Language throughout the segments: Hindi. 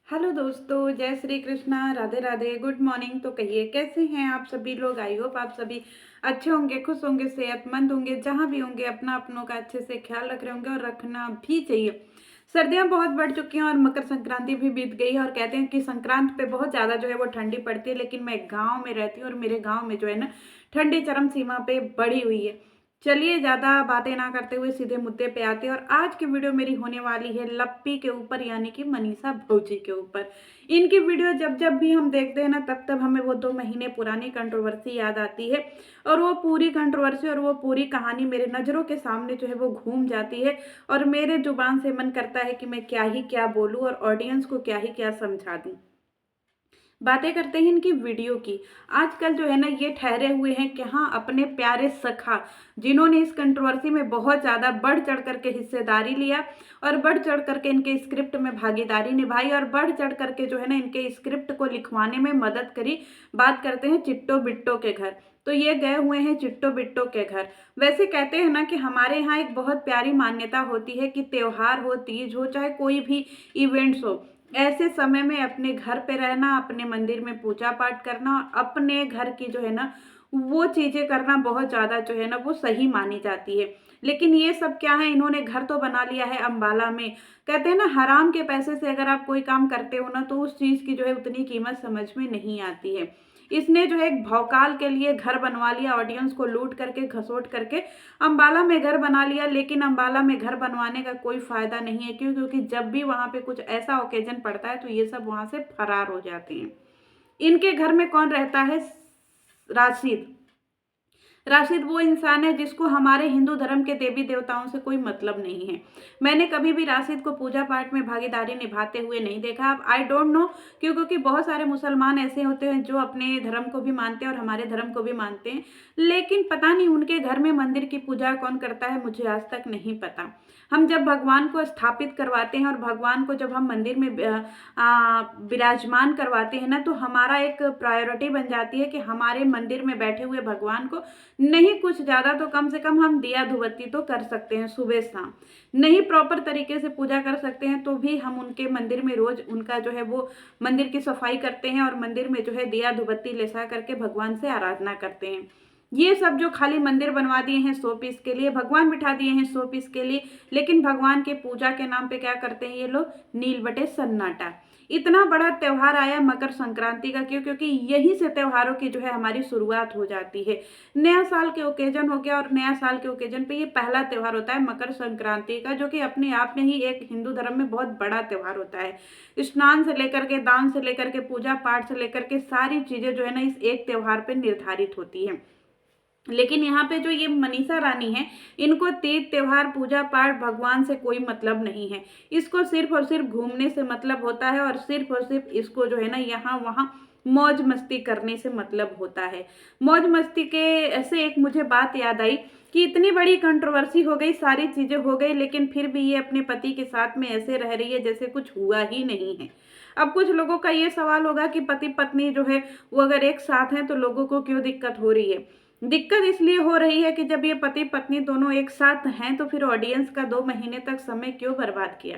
हेलो दोस्तों, जय श्री कृष्णा, राधे राधे, गुड मॉर्निंग। तो कहिए कैसे हैं आप सभी लोग। आई होप आप सभी अच्छे होंगे, खुश होंगे, सेहतमंद होंगे, जहाँ भी होंगे अपना अपनों का अच्छे से ख्याल रख रहे होंगे और रखना भी चाहिए। सर्दियां बहुत बढ़ चुकी हैं और मकर संक्रांति भी बीत गई है और कहते हैं कि संक्रांत पे बहुत ज़्यादा जो है वो ठंडी पड़ती है, लेकिन मैं गाँव में रहती हूँ और मेरे गाँव में जो है ना ठंडी चरम सीमा पे बढ़ी हुई है। चलिए ज़्यादा बातें ना करते हुए सीधे मुद्दे पे आते हैं और आज की वीडियो मेरी होने वाली है लप्पी के ऊपर, यानी कि मनीषा भौजी के ऊपर। इनकी वीडियो जब जब भी हम देखते हैं ना तब तब हमें वो 2 महीने पुरानी कंट्रोवर्सी याद आती है और वो पूरी कंट्रोवर्सी और वो पूरी कहानी मेरे नज़रों के सामने जो है वो घूम जाती है और मेरे जुबान से मन करता है कि मैं क्या ही क्या बोलूँ और ऑडियंस को क्या ही क्या समझा दूँ। बातें करते हैं इनकी वीडियो की। आजकल जो है ना ये ठहरे हुए हैं कि हाँ, अपने प्यारे सखा जिन्होंने इस कंट्रोवर्सी में बहुत ज़्यादा बढ़ चढ़ करके हिस्सेदारी लिया और बढ़ चढ़ करके इनके स्क्रिप्ट में भागीदारी निभाई और बढ़ चढ़ करके जो है ना इनके स्क्रिप्ट को लिखवाने में मदद करी। बात करते हैं चिट्टो बिट्टो के घर। तो ये गए हुए हैं चिट्टो बिट्टो के घर। वैसे कहते हैं ना कि हमारे यहाँ एक बहुत प्यारी मान्यता होती है कि त्योहार हो, तीज हो, चाहे कोई भी इवेंट्स हो, ऐसे समय में अपने घर पे रहना, अपने मंदिर में पूजा पाठ करना और अपने घर की जो है ना वो चीज़ें करना बहुत ज़्यादा जो है ना वो सही मानी जाती है। लेकिन ये सब क्या है, इन्होंने घर तो बना लिया है अंबाला में। कहते हैं ना हराम के पैसे से अगर आप कोई काम करते हो ना तो उस चीज़ की जो है उतनी कीमत समझ में नहीं आती है। इसने जो है एक भौकाल के लिए घर बनवा लिया, ऑडियंस को लूट करके घसोट करके अंबाला में घर बना लिया। लेकिन अंबाला में घर बनवाने का कोई फायदा नहीं है, क्यों? क्योंकि जब भी वहां पे कुछ ऐसा ओकेजन पड़ता है तो ये सब वहां से फरार हो जाते हैं। इनके घर में कौन रहता है? राशिद। राशिद वो इंसान है जिसको हमारे हिंदू धर्म के देवी देवताओं से कोई मतलब नहीं है। मैंने कभी भी राशिद को पूजा पाठ में भागीदारी निभाते हुए नहीं देखा। अब आई डोंट नो क्यों, क्योंकि बहुत सारे मुसलमान ऐसे होते हैं जो अपने धर्म को भी मानते हैं और हमारे धर्म को भी मानते हैं, लेकिन पता नहीं उनके घर में मंदिर की पूजा कौन करता है, मुझे आज तक नहीं पता। हम जब भगवान को स्थापित करवाते हैं और भगवान को जब हम मंदिर में विराजमान करवाते हैं ना तो हमारा एक प्रायोरिटी बन जाती है कि हमारे मंदिर में बैठे हुए भगवान को नहीं कुछ ज़्यादा तो कम से कम हम दिया धूपबत्ती तो कर सकते हैं सुबह शाम। नहीं प्रॉपर तरीके से पूजा कर सकते हैं तो भी हम उनके मंदिर में रोज उनका जो है वो मंदिर की सफाई करते हैं और मंदिर में जो है दिया धूपबत्ती लेसा करके भगवान से आराधना करते हैं। ये सब जो खाली मंदिर बनवा दिए हैं 100 पीस के लिए, भगवान बिठा दिए हैं 100 पीस के लिए, लेकिन भगवान के पूजा के नाम पे क्या करते हैं ये लोग? नील बटे सन्नाटा। इतना बड़ा त्योहार आया मकर संक्रांति का, क्यों? क्योंकि यहीं से त्योहारों की जो है हमारी शुरुआत हो जाती है। नया साल के ओकेजन हो गया और नया साल के ओकेजन पे ये पहला त्योहार होता है मकर संक्रांति का, जो कि अपने आप में ही एक हिंदू धर्म में बहुत बड़ा त्योहार होता है। स्नान से लेकर के, दान से लेकर के, पूजा पाठ से लेकर के सारी चीजें जो है ना इस एक त्योहार पे निर्धारित होती है। लेकिन यहाँ पे जो ये मनीषा रानी है, इनको तीज त्योहार पूजा पाठ भगवान से कोई मतलब नहीं है। इसको सिर्फ और सिर्फ घूमने से मतलब होता है और सिर्फ इसको जो है ना यहाँ वहाँ मौज मस्ती करने से मतलब होता है। मौज मस्ती के ऐसे एक मुझे बात याद आई कि इतनी बड़ी कंट्रोवर्सी हो गई, सारी चीजें हो गई, लेकिन फिर भी ये अपने पति के साथ में ऐसे रह रही है जैसे कुछ हुआ ही नहीं है। अब कुछ लोगों का ये सवाल होगा कि पति पत्नी जो है वो अगर एक साथ हैं तो लोगों को क्यों दिक्कत हो रही है? दिक्कत इसलिए हो रही है कि जब ये पति पत्नी दोनों एक साथ हैं तो फिर ऑडियंस का 2 महीने तक समय क्यों बर्बाद किया?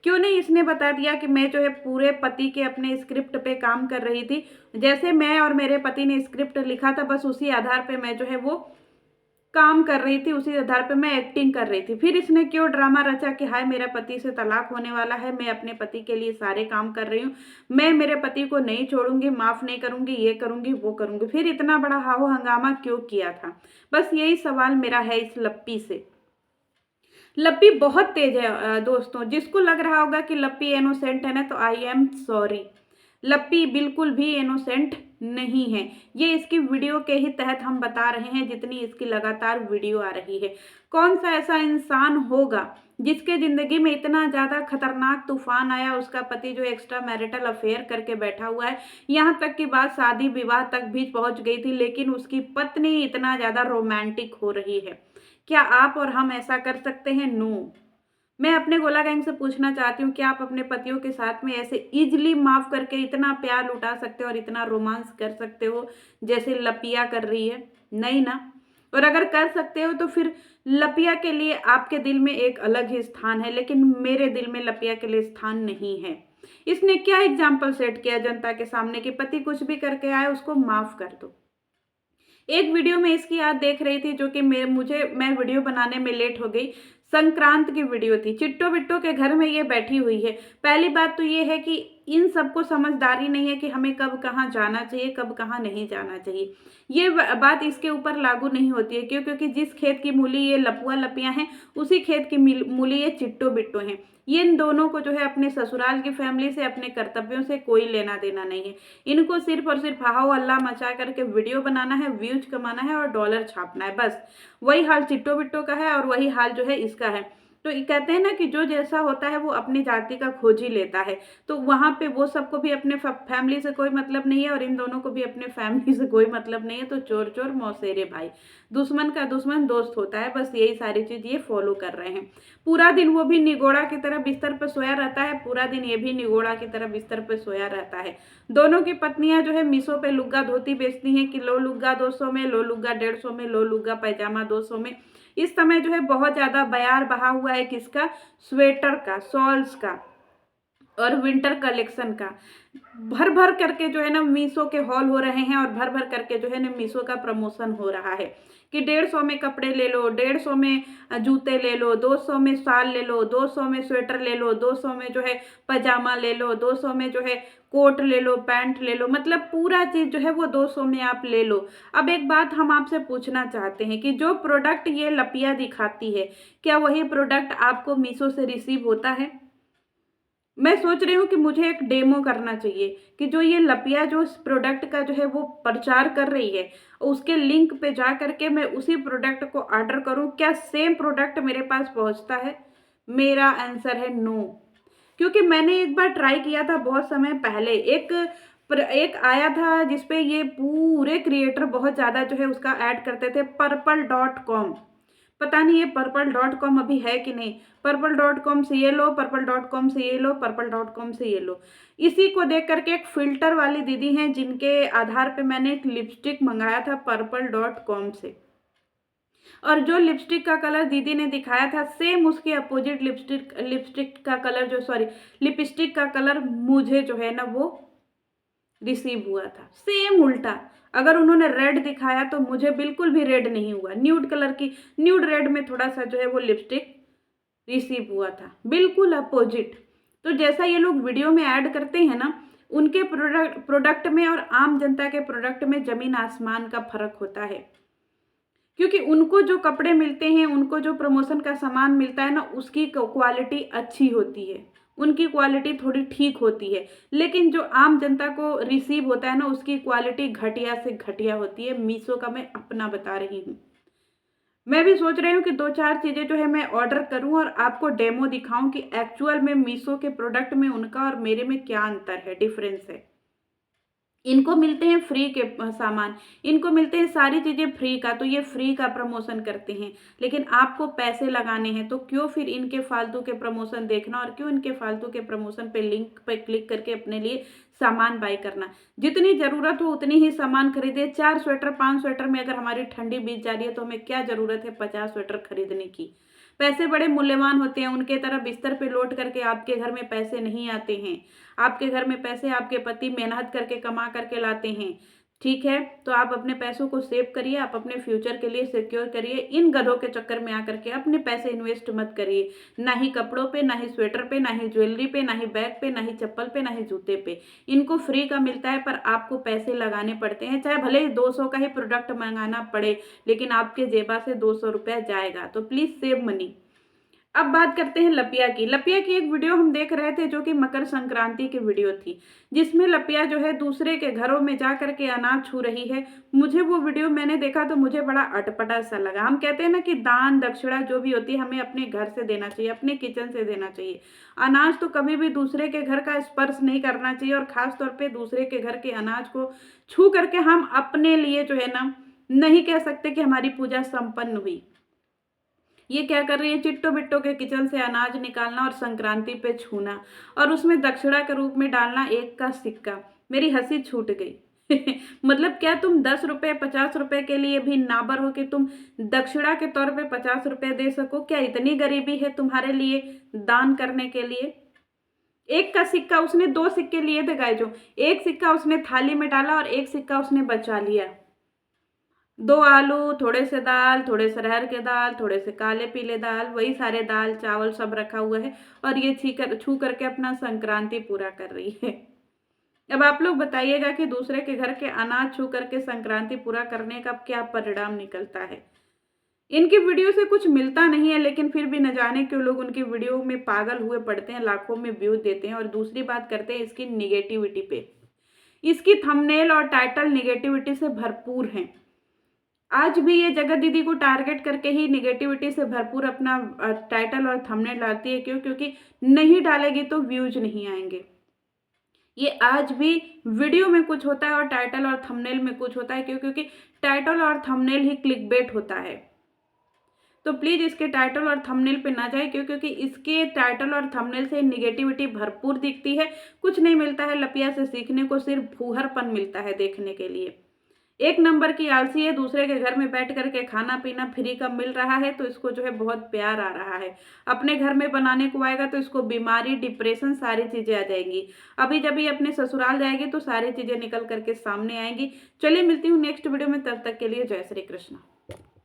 क्यों नहीं इसने बता दिया कि मैं जो है पूरे पति के अपने स्क्रिप्ट पे काम कर रही थी, जैसे मैं और मेरे पति ने स्क्रिप्ट लिखा था बस उसी आधार पे मैं जो है वो काम कर रही थी, उसी आधार पे मैं एक्टिंग कर रही थी। फिर इसने क्यों ड्रामा रचा कि हाय मेरा पति से तलाक होने वाला है, मैं अपने पति के लिए सारे काम कर रही हूँ, मैं मेरे पति को नहीं छोड़ूंगी, माफ नहीं करूंगी, ये करूंगी वो करूंगी। फिर इतना बड़ा हाहो हंगामा क्यों किया था? बस यही सवाल मेरा है इस लप्पी से। लप्पी बहुत तेज है दोस्तों। जिसको लग रहा होगा कि लप्पी इनोसेंट है ना तो आई एम सॉरी, लप्पी बिल्कुल भी इनोसेंट नहीं है। ये इसकी वीडियो के ही तहत हम बता रहे हैं, जितनी इसकी लगातार वीडियो आ रही है। कौन सा ऐसा इंसान होगा जिसके जिंदगी में इतना ज्यादा खतरनाक तूफान आया, उसका पति जो एक्स्ट्रा मैरिटल अफेयर करके बैठा हुआ है, यहाँ तक की बात शादी विवाह तक भी पहुंच गई थी, लेकिन उसकी पत्नी इतना ज्यादा रोमांटिक हो रही है। क्या आप और हम ऐसा कर सकते हैं? नो। मैं अपने गोला गैंग से पूछना चाहती हूँ कि आप अपने पतियों के साथ में ऐसे इजीली माफ करके इतना प्यार लुटा सकते हो और इतना रोमांस कर सकते हो जैसे लपिया कर रही है? नहीं ना। और अगर कर सकते हो तो फिर लपिया के लिए आपके दिल में एक अलग ही स्थान है, लेकिन मेरे दिल में लपिया के लिए स्थान नहीं है। इसने क्या एग्जाम्पल सेट किया जनता के सामने कि पति कुछ भी करके आए उसको माफ कर दो। एक वीडियो में इसकी याद देख रही थी जो कि मैं वीडियो बनाने में लेट हो गई। संक्रांत की वीडियो थी, चिट्टो बिट्टो के घर में ये बैठी हुई है। पहली बात तो ये है कि इन सबको समझदारी नहीं है कि हमें कब कहाँ जाना चाहिए, कब कहाँ नहीं जाना चाहिए। ये बात इसके ऊपर लागू नहीं होती है। क्यों? क्योंकि जिस खेत की मूली ये लपुआ लपियां हैं, उसी खेत की मूली ये चिट्टो बिट्टो हैं। ये इन दोनों को जो है अपने ससुराल की फैमिली से, अपने कर्तव्यों से कोई लेना देना नहीं है। इनको सिर्फ और सिर्फ हाहो हल्ला मचा करके वीडियो बनाना है, व्यूज कमाना है और डॉलर छापना है, बस। वही हाल चिट्टो बिट्टो का है और वही हाल जो है इसका है। तो ये कहते हैं ना कि जो जैसा होता है वो अपनी जाति का खोज ही लेता है। तो वहां पे वो सबको भी अपने फैमिली से कोई मतलब नहीं है और इन दोनों को भी अपने फैमिली से कोई मतलब नहीं है। तो चोर चोर मौसेरे भाई, दुश्मन का दुश्मन दोस्त होता है, बस यही सारी चीज ये फॉलो कर रहे हैं। पूरा दिन वो भी निगोड़ा की तरह बिस्तर पर सोया रहता है, पूरा दिन ये भी निगोड़ा की तरह बिस्तर पर सोया रहता है। दोनों की पत्नियां जो है मीशो पे लुग्गा धोती बेचती हैं कि लो लुग्गा 200 में, लो लुग्गा 150 में, लो लुग्गा पैजामा 200 में। इस समय जो है बहुत ज्यादा बयार बहा हुआ है किसका? स्वेटर का, शॉल्स का और विंटर कलेक्शन का। भर भर करके जो है ना मीशो के हॉल हो रहे हैं और भर भर करके जो है ना मीशो का प्रमोशन हो रहा है कि 150 में कपड़े ले लो, 150 में जूते ले लो, 200 में शाल ले लो, 200 में स्वेटर ले लो, 200 में जो है पजामा ले लो, 200 में जो है कोट ले लो, पैंट ले लो, मतलब पूरा चीज जो है वो 200 में आप ले लो। अब एक बात हम आपसे पूछना चाहते हैं कि जो प्रोडक्ट ये लपिया दिखाती है, क्या वही प्रोडक्ट आपको मीशो से रिसीव होता है? मैं सोच रही हूँ कि मुझे एक डेमो करना चाहिए कि जो ये लपिया जो इस प्रोडक्ट का जो है वो प्रचार कर रही है, उसके लिंक पे जा करके मैं उसी प्रोडक्ट को ऑर्डर करूँ, क्या सेम प्रोडक्ट मेरे पास पहुँचता है? मेरा आंसर है नो। क्योंकि मैंने एक बार ट्राई किया था बहुत समय पहले, एक आया था जिसपे ये पूरे क्रिएटर बहुत ज़्यादा जो है उसका ऐड करते थे, purple.com। पता नहीं ये purple.com अभी है कि नहीं। purple.com से ये लो, purple.com से ये लो, purple.com से ये लो। इसी को देख करके एक फिल्टर वाली दीदी हैं जिनके आधार पे मैंने एक लिपस्टिक मंगाया था purple.com से। और जो लिपस्टिक का कलर दीदी ने दिखाया था सेम उसके अपोजिट लिपस्टिक का कलर जो सॉरी लिपस्टिक का कलर मुझे जो है ना वो रिसीव हुआ था, सेम उल्टा। अगर उन्होंने रेड दिखाया तो मुझे बिल्कुल भी रेड नहीं हुआ, न्यूड कलर की, न्यूड रेड में थोड़ा सा जो है वो लिपस्टिक रिसीव हुआ था, बिल्कुल अपोजिट। तो जैसा ये लोग वीडियो में ऐड करते हैं ना, उनके प्रोडक्ट में और आम जनता के प्रोडक्ट में जमीन आसमान का फर्क होता है। क्योंकि उनको जो कपड़े मिलते हैं, उनको जो प्रमोशन का सामान मिलता है ना, उसकी क्वालिटी अच्छी होती है, उनकी क्वालिटी थोड़ी ठीक होती है। लेकिन जो आम जनता को रिसीव होता है ना, उसकी क्वालिटी घटिया से घटिया होती है। मीशो का मैं अपना बता रही हूँ। मैं भी सोच रही हूँ कि दो चार चीज़ें जो है मैं ऑर्डर करूँ और आपको डेमो दिखाऊं कि एक्चुअल में मीशो के प्रोडक्ट में उनका और मेरे में क्या अंतर है, डिफरेंस है। इनको मिलते हैं फ्री के सामान, इनको मिलते हैं सारी चीज़ें फ्री का, तो ये फ्री का प्रमोशन करते हैं। लेकिन आपको पैसे लगाने हैं तो क्यों फिर इनके फालतू के प्रमोशन देखना और क्यों इनके फालतू के प्रमोशन पे लिंक पे क्लिक करके अपने लिए सामान बाय करना। जितनी ज़रूरत हो उतनी ही सामान खरीदे। 4 स्वेटर 5 स्वेटर में अगर हमारी ठंडी बीत जा रही है तो हमें क्या ज़रूरत है 50 स्वेटर खरीदने की। पैसे बड़े मूल्यवान होते हैं, उनके तरह बिस्तर पे लौट करके आपके घर में पैसे नहीं आते हैं। आपके घर में पैसे आपके पति मेहनत करके कमा करके लाते हैं। ठीक है, तो आप अपने पैसों को सेव करिए, आप अपने फ्यूचर के लिए सिक्योर करिए। इन गधों के चक्कर में आकर के अपने पैसे इन्वेस्ट मत करिए, ना ही कपड़ों पे, ना ही स्वेटर पे, ना ही ज्वेलरी पे, ना ही बैग पे, ना ही चप्पल पे, ना ही जूते पे। इनको फ्री का मिलता है पर आपको पैसे लगाने पड़ते हैं, चाहे भले ही 200 का ही प्रोडक्ट मंगाना पड़े, लेकिन आपके जेबा से 200 रुपया जाएगा। तो प्लीज सेव मनी। अब बात करते हैं लपिया की। लपिया की एक वीडियो हम देख रहे थे जो कि मकर संक्रांति की वीडियो थी, जिसमें लपिया जो है दूसरे के घरों में जा करके अनाज छू रही है। मुझे वो वीडियो मैंने देखा तो मुझे बड़ा अटपटा सा लगा। हम कहते हैं ना कि दान दक्षिणा जो भी होती है हमें अपने घर से देना चाहिए, अपने किचन से देना चाहिए। अनाज तो कभी भी दूसरे के घर का स्पर्श नहीं करना चाहिए और खास तौर पर दूसरे के घर के अनाज को छू करके हम अपने लिए जो है ना नहीं कह सकते कि हमारी पूजा संपन्न हुई। ये क्या कर रही है, चिट्टो बिट्टो के किचन से अनाज निकालना और संक्रांति पे छूना और उसमें दक्षिणा के रूप में डालना 1 का सिक्का। मेरी हंसी छूट गई। मतलब क्या तुम 10 रुपए 50 रुपए के लिए भी नाबर हो कि तुम दक्षिणा के तौर पे 50 रुपए दे सको? क्या इतनी गरीबी है तुम्हारे लिए दान करने के लिए? एक का सिक्का उसने, 2 सिक्के लिए थे गाइजों, एक सिक्का उसने थाली में डाला और एक सिक्का उसने बचा लिया। 2 आलू, थोड़े से दाल, थोड़े से अरहर के दाल, थोड़े से काले पीले दाल, वही सारे दाल चावल सब रखा हुआ है और ये छू करके अपना संक्रांति पूरा कर रही है। अब आप लोग बताइएगा कि दूसरे के घर के अनाज छू करके संक्रांति पूरा करने का क्या परिणाम निकलता है। इनकी वीडियो से कुछ मिलता नहीं है, लेकिन फिर भी न जाने क्यों लोग उनकी वीडियो में पागल हुए पड़ते हैं, लाखों में व्यू देते हैं और दूसरी बात करते हैं इसकी निगेटिविटी पे। इसकी थंबनेल और टाइटल निगेटिविटी से भरपूर हैं। आज भी ये जगत दीदी को टारगेट करके ही निगेटिविटी से भरपूर अपना टाइटल और थंबनेल डालती है। क्यों? क्योंकि नहीं डालेगी तो व्यूज नहीं आएंगे। ये आज भी वीडियो में कुछ होता है और टाइटल और थंबनेल में कुछ होता है। क्यों? क्योंकि टाइटल और थंबनेल ही क्लिकबेट होता है। तो प्लीज इसके टाइटल और थंबनेल पे ना जाए। क्यों? क्योंकि इसके टाइटल और थंबनेल से निगेटिविटी भरपूर दिखती है। कुछ नहीं मिलता है लपिया से सीखने को, सिर्फ फूहरपन मिलता है देखने के लिए। एक नंबर की आलसी है, दूसरे के घर में बैठ करके खाना पीना फ्री का मिल रहा है तो इसको जो है बहुत प्यार आ रहा है। अपने घर में बनाने को आएगा तो इसको बीमारी, डिप्रेशन, सारी चीजें आ जाएंगी। अभी जब ये अपने ससुराल जाएगी तो सारी चीजें निकल करके सामने आएंगी। चलिए मिलती हूँ नेक्स्ट वीडियो में, तब तक के लिए जय श्री कृष्ण।